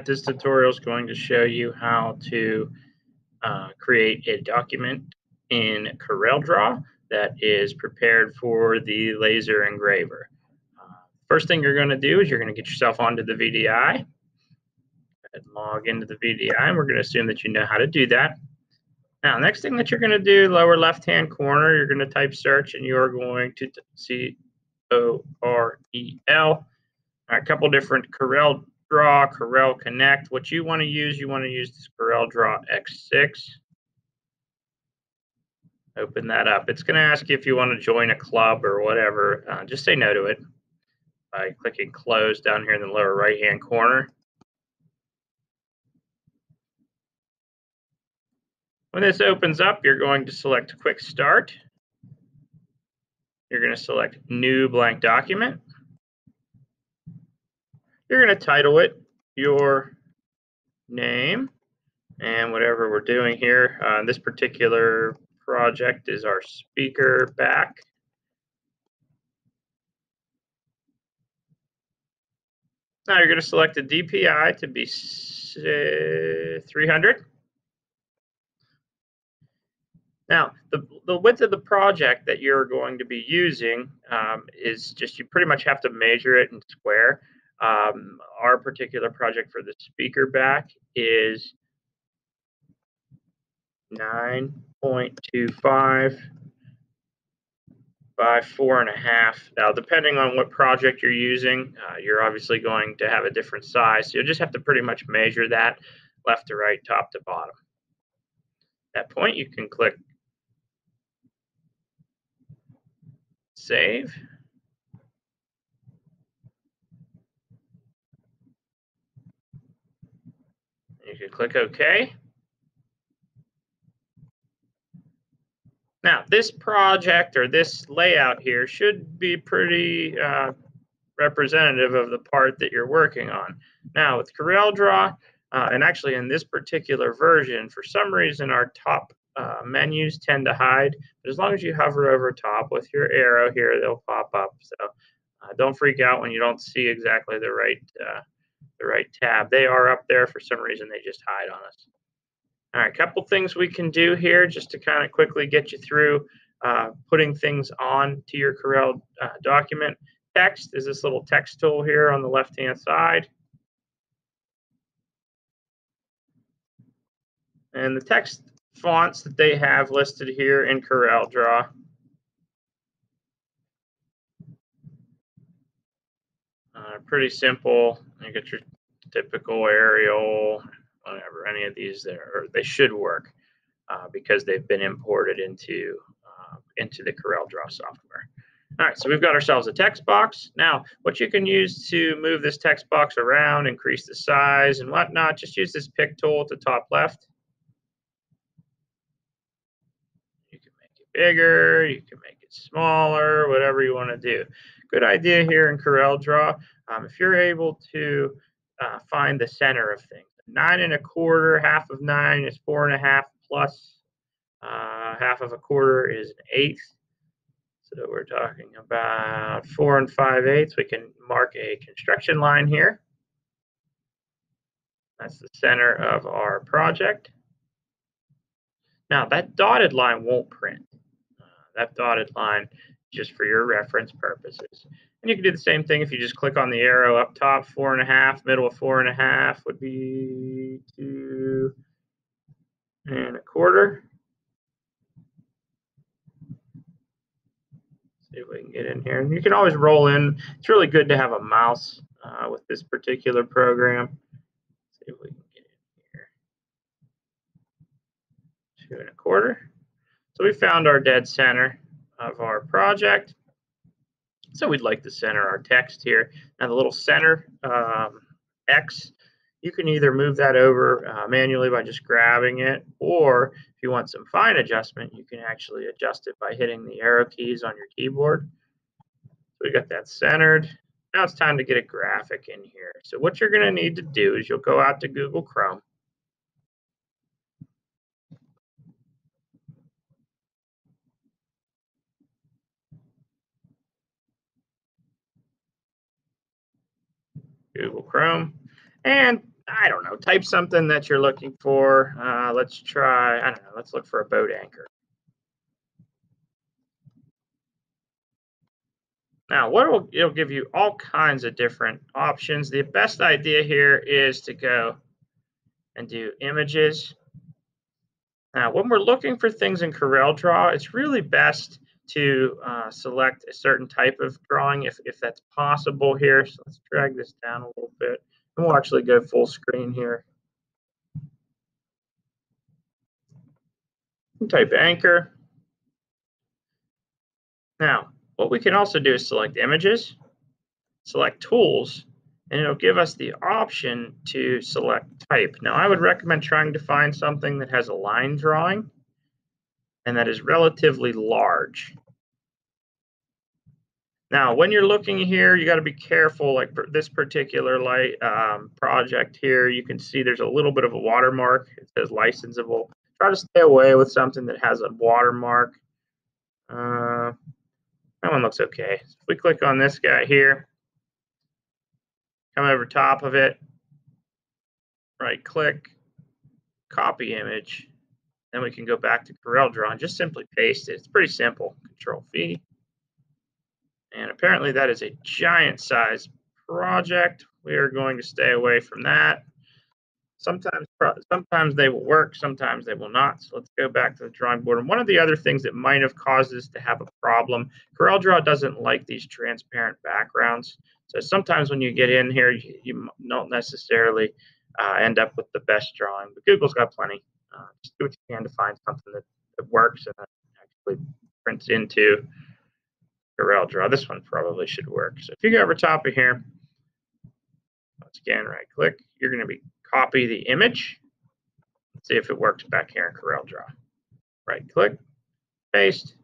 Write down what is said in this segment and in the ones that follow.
This tutorial is going to show you how to create a document in CorelDRAW that is prepared for the laser engraver. First thing you're going to do is you're going to get yourself onto the VDI and log into the VDI, and we're going to assume that you know how to do that. Now, next thing that you're going to do, lower left-hand corner, you're going to type search, and you're going to COREL. A couple different CorelDRAW, Corel Connect. What you want to use this CorelDRAW X6. Open that up. It's going to ask you if you want to join a club or whatever. Just say no to it by clicking close down here in the lower right-hand corner. When this opens up, you're going to select Quick Start. You're going to select New Blank Document. You're going to title it your name and whatever we're doing here. This particular project is our speaker back. Now you're going to select the DPI to be 300. Now, the width of the project that you're going to be using is just, you pretty much have to measure it in square. Our particular project for the speaker back is 9.25 by 4.5. Now, depending on what project you're using, you're obviously going to have a different size. So you'll just have to pretty much measure that left to right, top to bottom. At that point, you can click Save. You can click OK. Now, this project or this layout here should be pretty representative of the part that you're working on. Now, with CorelDRAW, and actually in this particular version, for some reason our top menus tend to hide. But as long as you hover over top with your arrow here, they'll pop up. So don't freak out when you don't see exactly the right tab. They are up there. For some reason, they just hide on us. All right, a couple things we can do here just to kind of quickly get you through putting things on to your Corel document. Text is this little text tool here on the left-hand side. And the text fonts that they have listed here in CorelDRAW. Pretty simple. You get your typical Arial, whatever, any of these there, or they should work because they've been imported into the CorelDRAW software. All right, so we've got ourselves a text box. Now, what you can use to move this text box around, increase the size and whatnot, just use this pick tool at the top left. You can make it bigger, you can make it smaller, whatever you want to do. Good idea here in CorelDRAW. If you're able to find the center of things. 9 1/4, half of 9 is 4.5 plus half of a quarter is an eighth. So we're talking about 4 5/8. We can mark a construction line here. That's the center of our project. Now that dotted line won't print. That dotted line just for your reference purposes. And you can do the same thing if you just click on the arrow up top. 4.5, middle of 4.5 would be 2 1/4. See if we can get in here. And you can always roll in. It's really good to have a mouse with this particular program. See if we can get in here. 2 1/4. So we found our dead center of our project. So we'd like to center our text here. Now the little center X, you can either move that over manually by just grabbing it, or if you want some fine adjustment, you can actually adjust it by hitting the arrow keys on your keyboard. So we got that centered. Now it's time to get a graphic in here. So what you're going to need to do is you'll go out to Google Chrome. Google Chrome. And I don't know, type something that you're looking for. Let's try, I don't know, let's look for a boat anchor. Now, it'll give you all kinds of different options. The best idea here is to go and do images. Now, when we're looking for things in CorelDRAW, it's really best to select a certain type of drawing if that's possible here. So let's drag this down a little bit, and we'll actually go full screen here. Type anchor. Now, what we can also do is select images, select tools, and it'll give us the option to select type. Now, I would recommend trying to find something that has a line drawing and that is relatively large. Now, when you're looking here, you got to be careful. Like for this particular light project here, you can see there's a little bit of a watermark. It says licensable. Try to stay away with something that has a watermark. That one looks okay. So if we click on this guy here, come over top of it, right click, copy image, then we can go back to CorelDRAW and just simply paste it. It's pretty simple. Control V. And apparently that is a giant size project. We are going to stay away from that. Sometimes they will work, sometimes they will not. So let's go back to the drawing board. And one of the other things that might have caused us to have a problem, CorelDRAW doesn't like these transparent backgrounds. So sometimes when you get in here, you don't necessarily end up with the best drawing. But Google's got plenty. Just do what you can to find something that works and that actually prints into CorelDRAW. This one probably should work. So if you go over top of here, once again, right click, you're going to be copy the image. Let's see if it works back here in CorelDRAW. Right click, paste.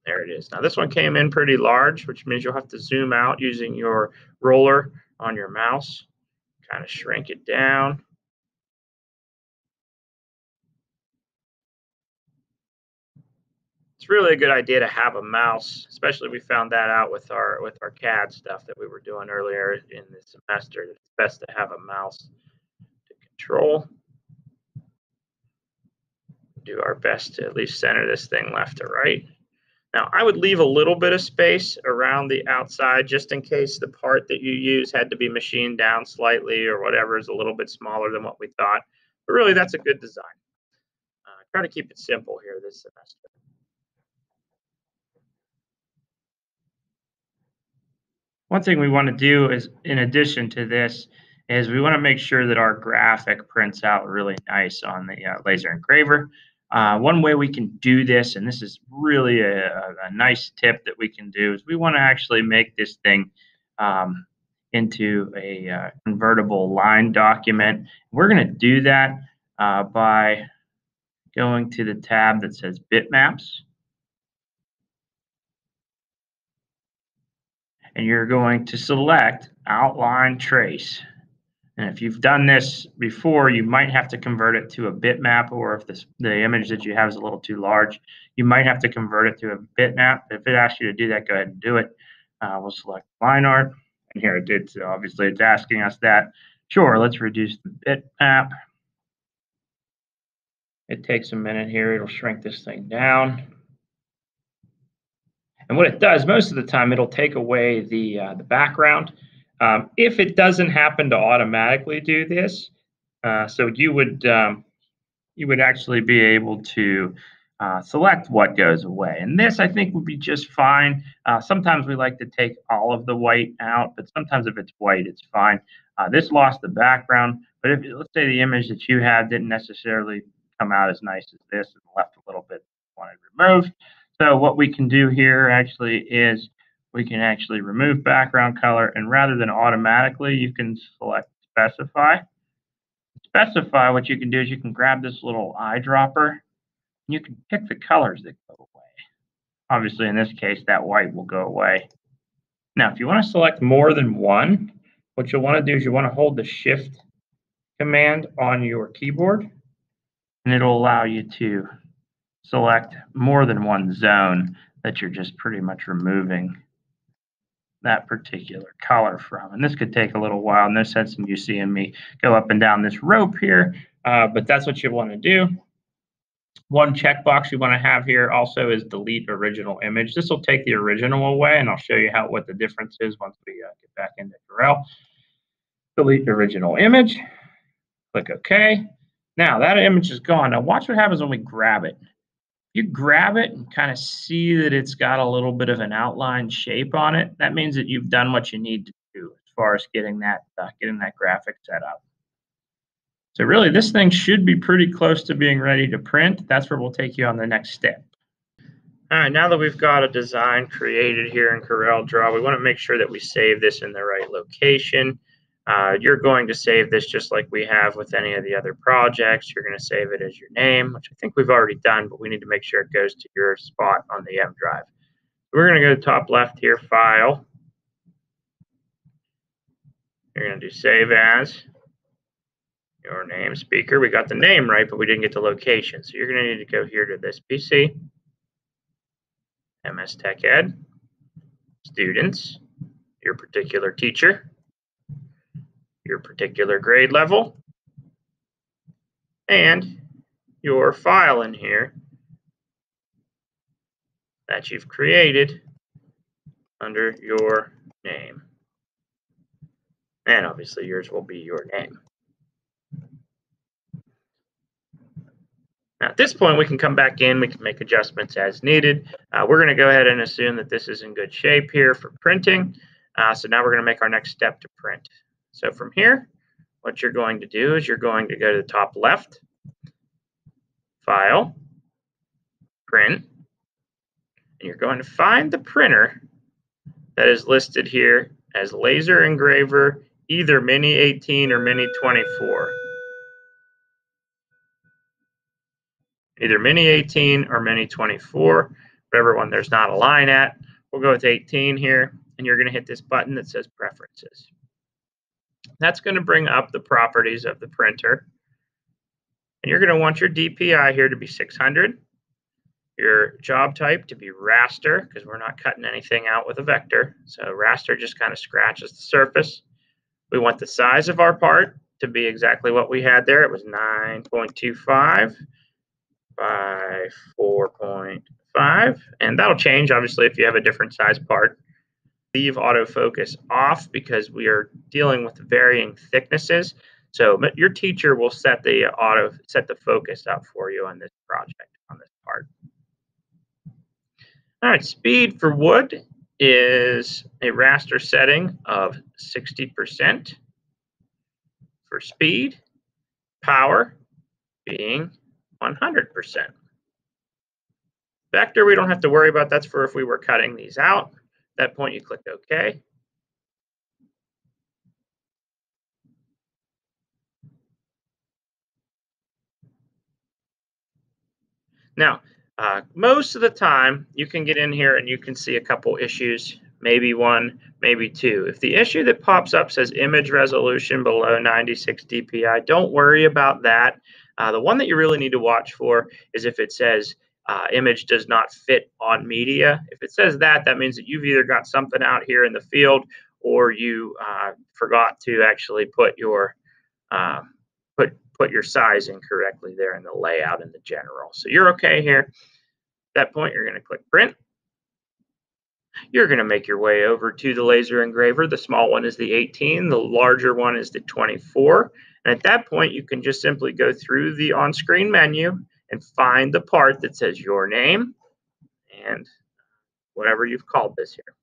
There it is. Now this one came in pretty large, which means you'll have to zoom out using your roller on your mouse. Kind of shrink it down. It's really a good idea to have a mouse, especially we found that out with our CAD stuff that we were doing earlier in the semester. It's best to have a mouse to control. Do our best to at least center this thing left to right. Now, I would leave a little bit of space around the outside just in case the part that you use had to be machined down slightly or whatever is a little bit smaller than what we thought. But really, that's a good design. Try to keep it simple here this semester. One thing we want to do is, in addition to this, is we want to make sure that our graphic prints out really nice on the laser engraver. One way we can do this, and this is really a nice tip that we can do, is we want to actually make this thing into a convertible line document. We're going to do that by going to the tab that says bitmaps. And you're going to select outline trace. And if you've done this before, you might have to convert it to a bitmap, or if the image that you have is a little too large, you might have to convert it to a bitmap. If it asks you to do that, go ahead and do it. We'll select line art, and here it did. So obviously, it's asking us that. Sure, let's reduce the bitmap. It takes a minute here. It'll shrink this thing down. And what it does, most of the time, it'll take away the background. If it doesn't happen to automatically do this, so you would actually be able to select what goes away. And this, I think, would be just fine. Sometimes we like to take all of the white out, but sometimes if it's white, it's fine. This lost the background, but if let's say the image that you had didn't necessarily come out as nice as this and left a little bit wanted removed. So what we can do here actually is we can actually remove background color, and rather than automatically, you can select specify. Specify, what you can do is you can grab this little eyedropper and you can pick the colors that go away. Obviously, in this case, that white will go away. Now, if you want to select more than one, what you'll want to do is you want to hold the Shift command on your keyboard, and it'll allow you to select more than one zone that you're just pretty much removing. that particular color from. And this could take a little while. No sense in you seeing me go up and down this rope here, but that's what you want to do. One checkbox you want to have here also is delete original image. This will take the original away, and I'll show you what the difference is once we get back into Corel. Delete original image. Click OK. Now that image is gone. Now watch what happens when we grab it. You grab it and kind of see that it's got a little bit of an outline shape on it. That means that you've done what you need to do as far as getting that graphic set up. So really, this thing should be pretty close to being ready to print. That's where we'll take you on the next step. All right, now that we've got a design created here in Corel Draw, we want to make sure that we save this in the right location. You're going to save this just like we have with any of the other projects. You're going to save it as your name, which I think we've already done, but we need to make sure it goes to your spot on the M drive. We're going to go to top left here, File. You're going to do Save As. Your name, speaker. We got the name right, but we didn't get the location. So you're going to need to go here to this PC, MS Tech Ed, Students, your particular teacher, your particular grade level, and your file in here that you've created under your name. And obviously yours will be your name. Now at this point, we can come back in, we can make adjustments as needed. We're going to go ahead and assume that this is in good shape here for printing. So now we're going to make our next step to print. So from here, what you're going to do is you're going to go to the top left, File, Print, and you're going to find the printer that is listed here as Laser Engraver, either Mini 18 or Mini 24. Either Mini 18 or Mini 24, whatever one there's not a line at. We'll go with 18 here, and you're going to hit this button that says Preferences. That's going to bring up the properties of the printer. And you're going to want your DPI here to be 600, your job type to be raster, because we're not cutting anything out with a vector. So raster just kind of scratches the surface. We want the size of our part to be exactly what we had there. It was 9.25 by 4.5, and that'll change obviously if you have a different size part. Leave autofocus off because we are dealing with varying thicknesses. So your teacher will set the focus up for you on this project, on this part. All right, speed for wood is a raster setting of 60% for speed, power being 100%. Vector, we don't have to worry about. That's for if we were cutting these out. At that point, you click OK. Now, most of the time, you can get in here and you can see a couple issues, maybe one, maybe two. If the issue that pops up says image resolution below 96 dpi, don't worry about that. The one that you really need to watch for is if it says image does not fit on media. If it says that, that means that you've either got something out here in the field or you forgot to actually put your put your sizing correctly there in the layout in the general. So you're okay here. At that point, you're going to click print. You're going to make your way over to the laser engraver. The small one is the 18, the larger one is the 24. And at that point, you can just simply go through the on-screen menu and find the part that says your name and whatever you've called this here.